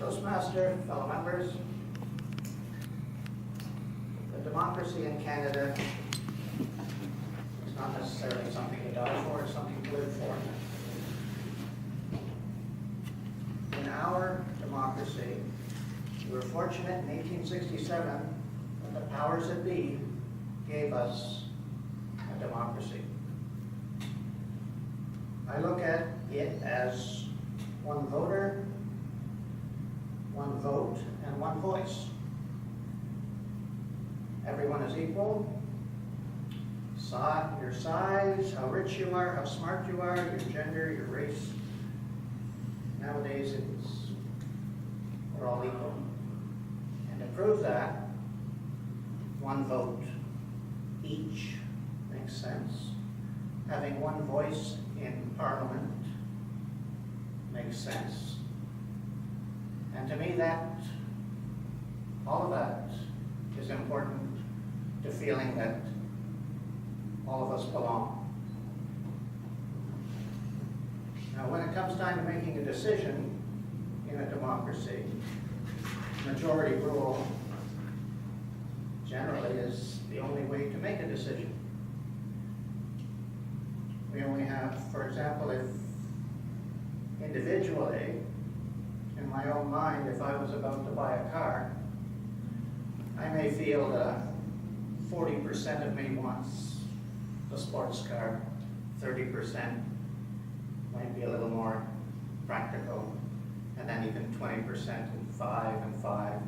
Toastmaster, fellow members, the democracy in Canada is not necessarily something to die for, it's something to live for. In our democracy, we were fortunate in 1867 that the powers that be gave us a democracy. I look at it as one voter, one vote, and one voice. Everyone is equal. Your size, how rich you are, how smart you are, your gender, your race. Nowadays, we're all equal. And to prove that, one vote each makes sense. Having one voice in Parliament makes sense. And to me, all of that is important to feeling that all of us belong. Now, when it comes time to making a decision in a democracy, majority rule generally is the only way to make a decision. We only have, for example, if individually, in my own mind, if I was about to buy a car, I may feel that 40% of me wants a sports car, 30% might be a little more practical, and then even 20% and 5 and 5.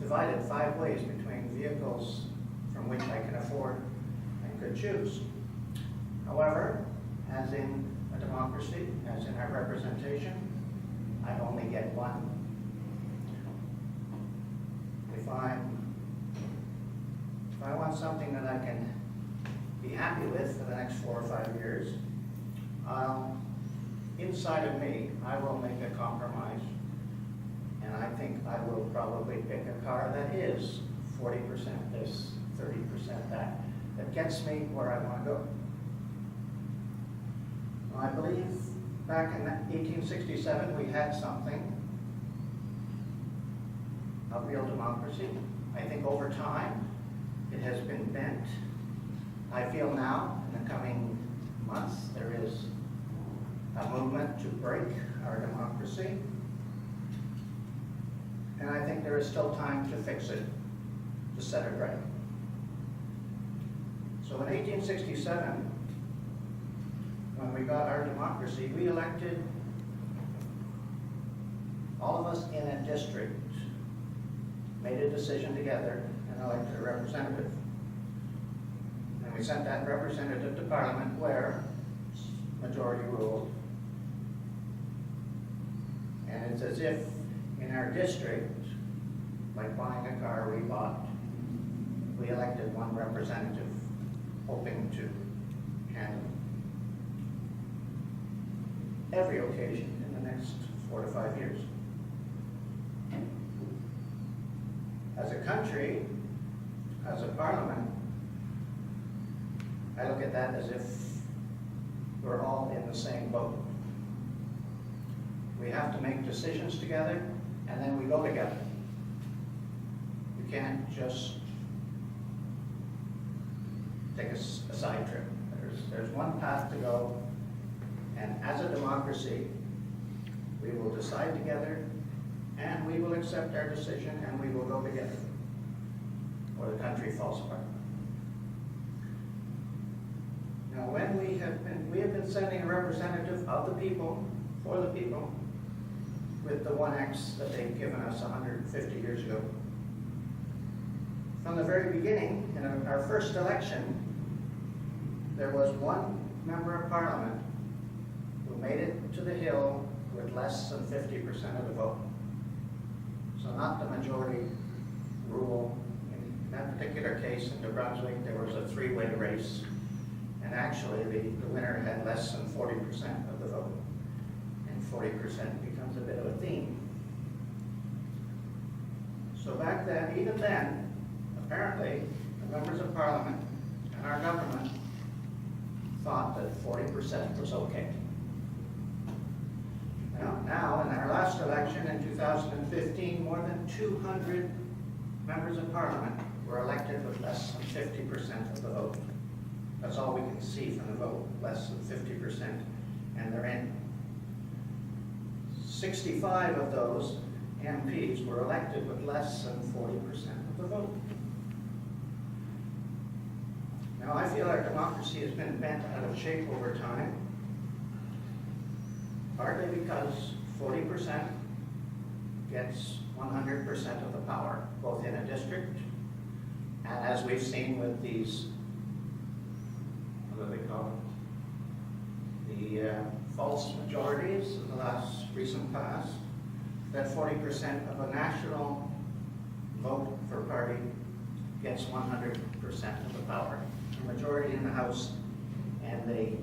Divided 5 ways between vehicles from which I can afford and could choose. However, as in a democracy, as in our representation, I only get one. If I want something that I can be happy with for the next 4 or 5 years, inside of me, I will make a compromise. And I think I will probably pick a car that is 40% this, 30% that gets me where I want to go. I believe back in 1867 we had something, a real democracy. I think over time it has been bent. I feel now, in the coming months, there is a movement to break our democracy. And I think there is still time to fix it, to set it right. So in 1867, when we got our democracy, we elected, all of us in a district made a decision together and elected a representative. And we sent that representative to Parliament where majority ruled. And it's as if in our district, like buying a car we elected one representative, hoping to handle every occasion in the next 4 to 5 years. As a country, as a parliament, I look at that as if we're all in the same boat. We have to make decisions together, and then we go together. You can't just take a side trip. There's one path to go, and as a democracy, we will decide together, and we will accept our decision, and we will go together, or the country falls apart. Now, when we have been sending a representative of the people, for the people, with the 1X that they've given us 150 years ago. From the very beginning, in our first election, there was one member of Parliament who made it to the Hill with less than 50% of the vote. So not the majority rule. In that particular case, in New Brunswick, there was a 3-way race, and actually the winner had less than 40% of the vote. And 40% becomes a bit of a theme. So back then, even then, apparently, the members of Parliament and our government thought that 40% was okay. Now, in our last election, election in 2015, more than 200 members of parliament were elected with less than 50% of the vote. That's all we can see from the vote, less than 50%, and they're in. 65 of those MPs were elected with less than 40% of the vote. Now, I feel our democracy has been bent out of shape over time, partly because 40% gets 100% of the power, both in a district, and as we've seen with these, what do they call it? The false majorities in the last recent past, that 40% of a national vote for party gets 100% of the power. A majority in the House, and they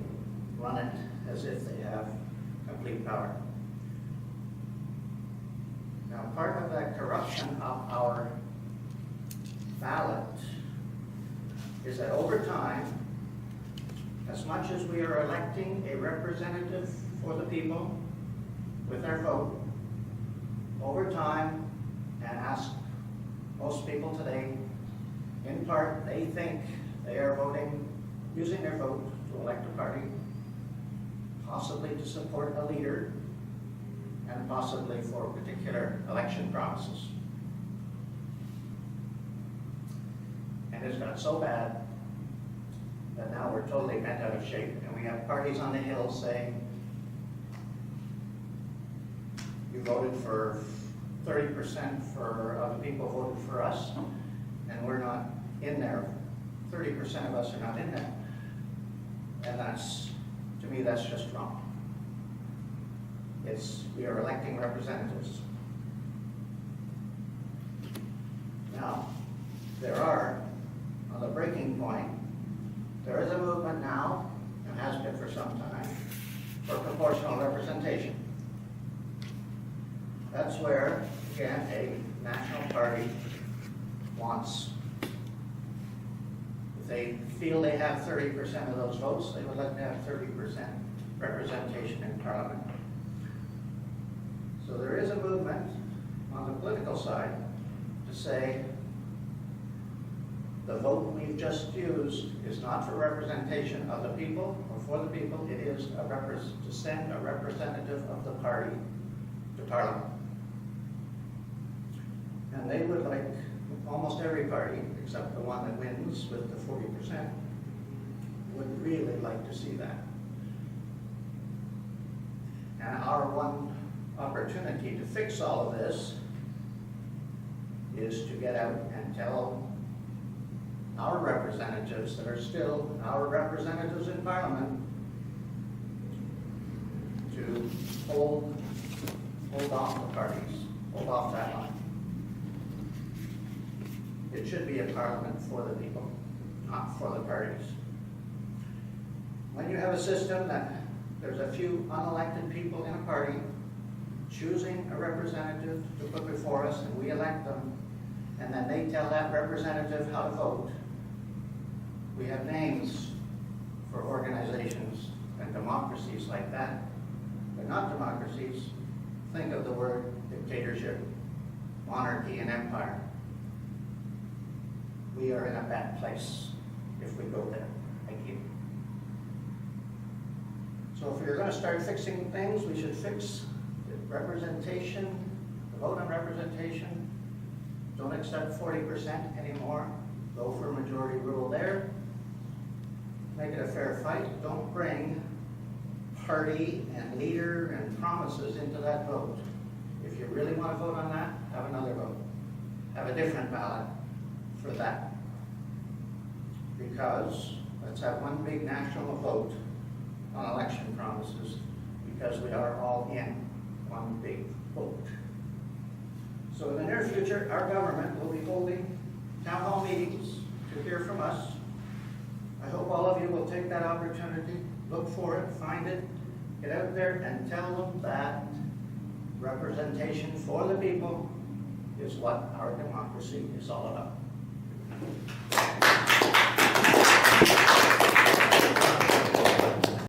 run it as if they have complete power. Now, part of that corruption of our ballot is that over time, as much as we are electing a representative for the people with our vote, over time, and ask most people today, in part, they think they are voting, using their vote to elect a party, possibly to support a leader, and possibly for particular election promises. And it's got so bad that now we're totally bent out of shape, and we have parties on the Hill saying, you voted for 30% for other people voted for us, and we're not in there. 30% of us are not in there. And that's, to me, that's just wrong. We are electing representatives. Now, there are, on the breaking point, there is a movement now, and has been for some time, for proportional representation. That's where, again, a national party wants, if they feel they have 30% of those votes, they would like to have 30% representation in Parliament. So there is a movement on the political side to say the vote we've just used is not for representation of the people or for the people, it is to send a representative of the party to Parliament. And they would like, almost every party, except the one that wins with the 40%, would really like to see that. And our one opportunity to fix all of this is to get out and tell our representatives that are still our representatives in Parliament to hold off the parties, hold off that line. It should be a Parliament for the people, not for the parties. When you have a system that there's a few unelected people in a party choosing a representative to put before us, and we elect them, and then they tell that representative how to vote, we have names for organizations and democracies like that. They're not democracies. Think of the word dictatorship, monarchy, and empire. We are in a bad place if we go there. Thank you. So if you're going to start fixing things, we should fix the representation, the vote on representation. Don't accept 40% anymore. Go for majority rule there. Make it a fair fight. Don't bring party and leader and promises into that vote. If you really want to vote on that, have another vote. Have a different ballot for that. Because let's have one big national vote on election promises, because we are all in one big vote. So in the near future, our government will be holding town hall meetings to hear from us. I hope all of you will take that opportunity, look for it, find it, get out there and tell them that representation for the people is what our democracy is all about.